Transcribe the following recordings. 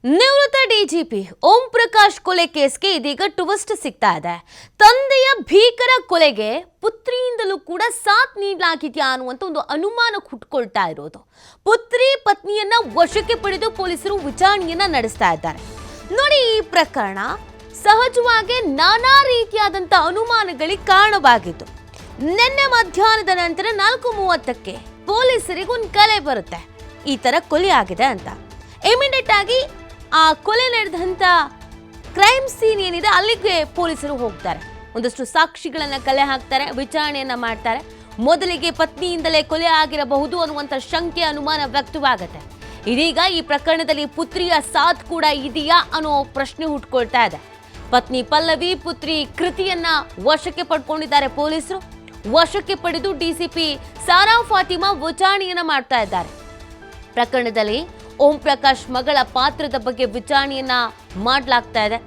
ನಿವೃತ್ತ ಡಿಜಿಪಿ ಓಂ ಪ್ರಕಾಶ್ ಕೊಲೆ ಕೇಸ್ಗೆ ಇದೀಗ ಟ್ವಿಸ್ಟ್ ಸಿಗ್ತಾ ಇದೆ. ತಂದೆಯ ಭೀಕರ ಕೊಲೆಗೆ ಪುತ್ರಿಯಿಂದಲೂ ಕೂಡ ಸಾಥ್ ನೀಡಲಾಗಿದೆಯಾ ಅನ್ನುವಂತ ಒಂದು ಅನುಮಾನ ಹುಟ್ಟುಕೊಳ್ತಾ ಇರೋದು. ಪುತ್ರಿ ಪತ್ನಿಯನ್ನ ವಶಕ್ಕೆ ಪಡೆದು ಪೊಲೀಸರು ವಿಚಾರಣೆಯನ್ನ ನಡೆಸ್ತಾ ಇದ್ದಾರೆ. ನೋಡಿ, ಈ ಪ್ರಕರಣ ಸಹಜವಾಗಿ ನಾನಾ ರೀತಿಯಾದಂತ ಅನುಮಾನಗಳಿಗೆ ಕಾರಣವಾಗಿತ್ತು. ನಿನ್ನೆ ಮಧ್ಯಾಹ್ನದ ನಂತರ 4:30ಕ್ಕೆ ಪೊಲೀಸರಿಗೆ ಒಂದು ಕರೆ ಬರುತ್ತೆ, ಈ ತರ ಕೊಲೆ ಆಗಿದೆ ಅಂತ. ಇಮಿಡಿಯೇಟ್ ಆಗಿ ಆ ಕೊಲೆ ನಡೆದಂತ ಕ್ರೈಮ್ ಸೀನ್ ಏನಿದೆ ಅಲ್ಲಿಗೆ ಪೊಲೀಸರು ಹೋಗ್ತಾರೆ. ಒಂದಷ್ಟು ಸಾಕ್ಷಿಗಳನ್ನ ಕಲೆ ಹಾಕ್ತಾರೆ, ವಿಚಾರಣೆಯನ್ನ ಮಾಡ್ತಾರೆ. ಮೊದಲಿಗೆ ಪತ್ನಿಯಿಂದಲೇ ಕೊಲೆ ಆಗಿರಬಹುದು ಅನ್ನುವಂಥ ಶಂಕೆ, ಅನುಮಾನ ವ್ಯಕ್ತವಾಗುತ್ತೆ. ಇದೀಗ ಈ ಪ್ರಕರಣದಲ್ಲಿ ಪುತ್ರಿಯ ಸಾಥ್ ಕೂಡ ಇದೆಯಾ ಅನ್ನೋ ಪ್ರಶ್ನೆ ಹುಟ್ಕೊಳ್ತಾ ಇದೆ. ಪತ್ನಿ ಪಲ್ಲವಿ, ಪುತ್ರಿ ಕೃತಿಯನ್ನ ವಶಕ್ಕೆ ಪಡ್ಕೊಂಡಿದ್ದಾರೆ ಪೊಲೀಸರು. ವಶಕ್ಕೆ ಪಡೆದು ಡಿಸಿಪಿ ಸಾರಾ ಫಾತಿಮಾ ವಿಚಾರಣೆಯನ್ನ ಮಾಡ್ತಾ ಇದ್ದಾರೆ. ಪ್ರಕರಣದಲ್ಲಿ ಓಂ ಪ್ರಕಾಶ್ ಮಗಳ ಪಾತ್ರದ ಬಗ್ಗೆ ವಿಚಾರಣೆಯನ್ನ ಮಾಡಲಾಗ್ತಾ ಇದೆ.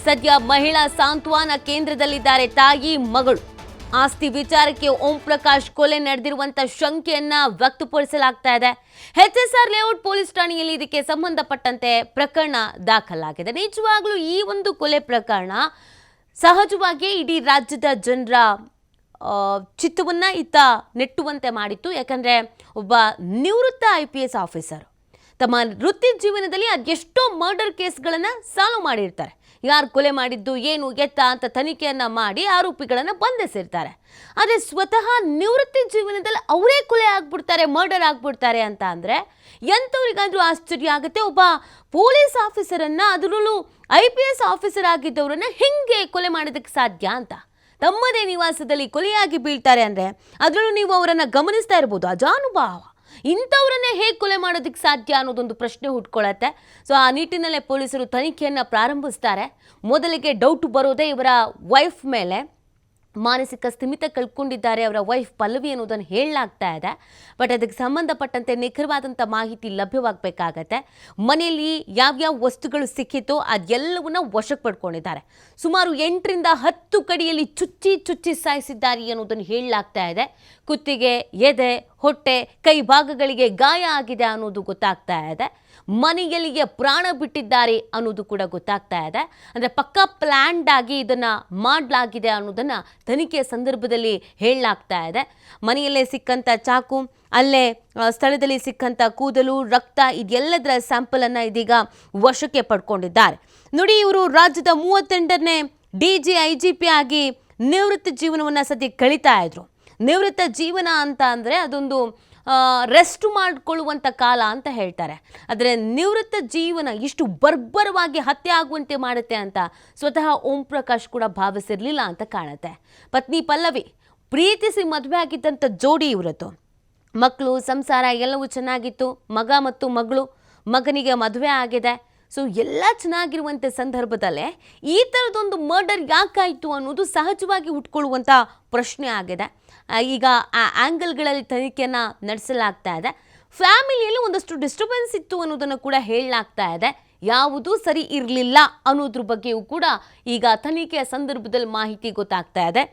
ಸದ್ಯ ಮಹಿಳಾ ಸಾಂತ್ವನ ಕೇಂದ್ರದಲ್ಲಿದ್ದಾರೆ ತಾಯಿ ಮಗಳು. ಆಸ್ತಿ ವಿಚಾರಕ್ಕೆ ಓಂ ಪ್ರಕಾಶ್ ಕೊಲೆ ನಡೆದಿರುವಂತ ಶಂಕೆಯನ್ನ ವ್ಯಕ್ತಪಡಿಸಲಾಗ್ತಾ ಇದೆ. HSR ಲೇಔಟ್ ಪೊಲೀಸ್ ಠಾಣೆಯಲ್ಲಿ ಇದಕ್ಕೆ ಸಂಬಂಧಪಟ್ಟಂತೆ ಪ್ರಕರಣ ದಾಖಲಾಗಿದೆ. ನಿಜವಾಗ್ಲೂ ಈ ಒಂದು ಕೊಲೆ ಪ್ರಕರಣ ಸಹಜವಾಗಿ ಇಡೀ ರಾಜ್ಯದ ಜನರ ಚಿತ್ತವನ್ನ ನೆಟ್ಟುವಂತೆ ಮಾಡಿತ್ತು. ಯಾಕಂದ್ರೆ ಒಬ್ಬ ನಿವೃತ್ತ IPS ಆಫೀಸರ್ ತಮ್ಮ ವೃತ್ತಿ ಜೀವನದಲ್ಲಿ ಅದೆಷ್ಟೋ ಮರ್ಡರ್ ಕೇಸ್ಗಳನ್ನು ಸಾಲ್ವ್ ಮಾಡಿರ್ತಾರೆ. ಯಾರು ಕೊಲೆ ಮಾಡಿದ್ದು, ಏನು ಎತ್ತ ಅಂತ ತನಿಖೆಯನ್ನು ಮಾಡಿ ಆರೋಪಿಗಳನ್ನು ಬಂಧಿಸಿರ್ತಾರೆ. ಆದರೆ ಸ್ವತಃ ನಿವೃತ್ತಿ ಜೀವನದಲ್ಲಿ ಅವರೇ ಕೊಲೆ ಆಗ್ಬಿಡ್ತಾರೆ, ಮರ್ಡರ್ ಆಗ್ಬಿಡ್ತಾರೆ ಅಂತ ಅಂದರೆ ಎಂಥವ್ರಿಗಾದ್ರೂ ಆಶ್ಚರ್ಯ ಆಗುತ್ತೆ. ಒಬ್ಬ ಪೊಲೀಸ್ ಆಫೀಸರನ್ನು, ಅದರಲ್ಲೂ IPS ಆಫೀಸರ್ ಆಗಿದ್ದವರನ್ನು ಹೆಂಗೆ ಕೊಲೆ ಮಾಡೋದಕ್ಕೆ ಸಾಧ್ಯ ಅಂತ. ತಮ್ಮದೇ ನಿವಾಸದಲ್ಲಿ ಕೊಲೆಯಾಗಿ ಬೀಳ್ತಾರೆ ಅಂದರೆ ಅದರಲ್ಲೂ ನೀವು ಅವರನ್ನು ಗಮನಿಸ್ತಾ ಇರ್ಬೋದು, ಅಜಾನುಭಾವ. ಇಂಥವ್ರನ್ನೇ ಹೇಗೆ ಕೊಲೆ ಮಾಡೋದಕ್ಕೆ ಸಾಧ್ಯ ಅನ್ನೋದೊಂದು ಪ್ರಶ್ನೆ ಹುಟ್ಕೊಳ್ಳುತ್ತೆ. ಸೊ ಆ ನಿಟ್ಟಿನಲ್ಲೇ ಪೊಲೀಸರು ತನಿಖೆಯನ್ನು ಪ್ರಾರಂಭಿಸ್ತಾರೆ. ಮೊದಲಿಗೆ ಡೌಟ್ ಬರೋದೇ ಇವರ ವೈಫ್ ಮೇಲೆ. ಮಾನಸಿಕ ಸ್ಥಿಮಿತ ಕಳ್ಕೊಂಡಿದ್ದಾರೆ ಅವರ ವೈಫ್ ಪಲ್ಲವಿ ಅನ್ನೋದನ್ನು ಹೇಳಲಾಗ್ತಾ ಇದೆ. ಬಟ್ ಅದಕ್ಕೆ ಸಂಬಂಧಪಟ್ಟಂತೆ ನಿಖರವಾದಂಥ ಮಾಹಿತಿ ಲಭ್ಯವಾಗಬೇಕಾಗತ್ತೆ. ಮನೆಯಲ್ಲಿ ಯಾವ್ಯಾವ ವಸ್ತುಗಳು ಸಿಕ್ಕಿತ್ತೋ ಅದೆಲ್ಲವನ್ನ ವಶಕ್ಕೆ ಪಡ್ಕೊಂಡಿದ್ದಾರೆ. ಸುಮಾರು 8ರಿಂದ 10 ಕಡೆಯಲ್ಲಿ ಚುಚ್ಚಿ ಸಾಯಿಸಿದ್ದಾರೆ ಅನ್ನೋದನ್ನು ಹೇಳಲಾಗ್ತಾ ಇದೆ. ಕುತ್ತಿಗೆ, ಎದೆ, ಹೊಟ್ಟೆ, ಕೈ ಭಾಗಗಳಿಗೆ ಗಾಯ ಆಗಿದೆ ಅನ್ನೋದು ಗೊತ್ತಾಗ್ತಾ ಇದೆ. ಮನೆಯಲ್ಲಿಯೇ ಪ್ರಾಣ ಬಿಟ್ಟಿದ್ದಾರೆ ಅನ್ನೋದು ಕೂಡ ಗೊತ್ತಾಗ್ತಾ ಇದೆ. ಅಂದರೆ ಪಕ್ಕಾ ಪ್ಲ್ಯಾಂಡ್ ಆಗಿ ಇದನ್ನು ಮಾಡಲಾಗಿದೆ ಅನ್ನೋದನ್ನು ತನಿಖೆಯ ಸಂದರ್ಭದಲ್ಲಿ ಹೇಳಲಾಗ್ತಾ ಇದೆ. ಮನೆಯಲ್ಲೇ ಸಿಕ್ಕಂಥ ಚಾಕು, ಅಲ್ಲೇ ಸ್ಥಳದಲ್ಲಿ ಸಿಕ್ಕಂಥ ಕೂದಲು, ರಕ್ತ, ಇದೆಲ್ಲದರ ಸ್ಯಾಂಪಲನ್ನು ಇದೀಗ ವಶಕ್ಕೆ ಪಡ್ಕೊಂಡಿದ್ದಾರೆ. ನೋಡಿ, ಇವರು ರಾಜ್ಯದ 38ನೇ DG-IGP ಆಗಿ ನಿವೃತ್ತಿ ಜೀವನವನ್ನು ಸದ್ಯ ಕಳೀತಾ ಇದ್ರು. ನಿವೃತ್ತ ಜೀವನ ಅಂತ ಅಂದರೆ ಅದೊಂದು ರೆಸ್ಟ್ ಮಾಡಿಕೊಳ್ಳುವಂಥ ಕಾಲ ಅಂತ ಹೇಳ್ತಾರೆ. ಆದರೆ ನಿವೃತ್ತ ಜೀವನ ಇಷ್ಟು ಬರ್ಬರವಾಗಿ ಹತ್ಯೆ ಆಗುವಂತೆ ಮಾಡುತ್ತೆ ಅಂತ ಸ್ವತಃ ಓಂ ಪ್ರಕಾಶ್ ಕೂಡ ಭಾವಿಸಿರಲಿಲ್ಲ ಅಂತ ಕಾಣುತ್ತೆ. ಪತ್ನಿ ಪಲ್ಲವಿ ಪ್ರೀತಿಸಿ ಮದುವೆ ಆಗಿದ್ದಂಥ ಜೋಡಿ ಇವರದ್ದು. ಮಕ್ಕಳು, ಸಂಸಾರ ಎಲ್ಲವೂ ಚೆನ್ನಾಗಿತ್ತು. ಮಗ ಮತ್ತು ಮಗಳು, ಮಗನಿಗೆ ಮದುವೆ ಆಗಿದೆ. ಸೊ ಎಲ್ಲ ಚೆನ್ನಾಗಿರುವಂಥ ಸಂದರ್ಭದಲ್ಲೇ ಈ ಥರದೊಂದು ಮರ್ಡರ್ ಯಾಕಾಯಿತು ಅನ್ನೋದು ಸಹಜವಾಗಿ ಹುಟ್ಕೊಳ್ಳುವಂಥ ಪ್ರಶ್ನೆ ಆಗಿದೆ. ಈಗ ಆ ಆ್ಯಂಗಲ್ಗಳಲ್ಲಿ ತನಿಖೆಯನ್ನು ನಡೆಸಲಾಗ್ತಾ ಇದೆ. ಫ್ಯಾಮಿಲಿಯಲ್ಲಿ ಒಂದಷ್ಟು ಡಿಸ್ಟರ್ಬೆನ್ಸ್ ಇತ್ತು ಅನ್ನೋದನ್ನು ಕೂಡ ಹೇಳಲಾಗ್ತಾ ಇದೆ. ಯಾವುದೂ ಸರಿ ಇರಲಿಲ್ಲ ಅನ್ನೋದ್ರ ಬಗ್ಗೆಯೂ ಕೂಡ ಈಗ ತನಿಖೆಯ ಸಂದರ್ಭದಲ್ಲಿ ಮಾಹಿತಿ ಗೊತ್ತಾಗ್ತಾ ಇದೆ.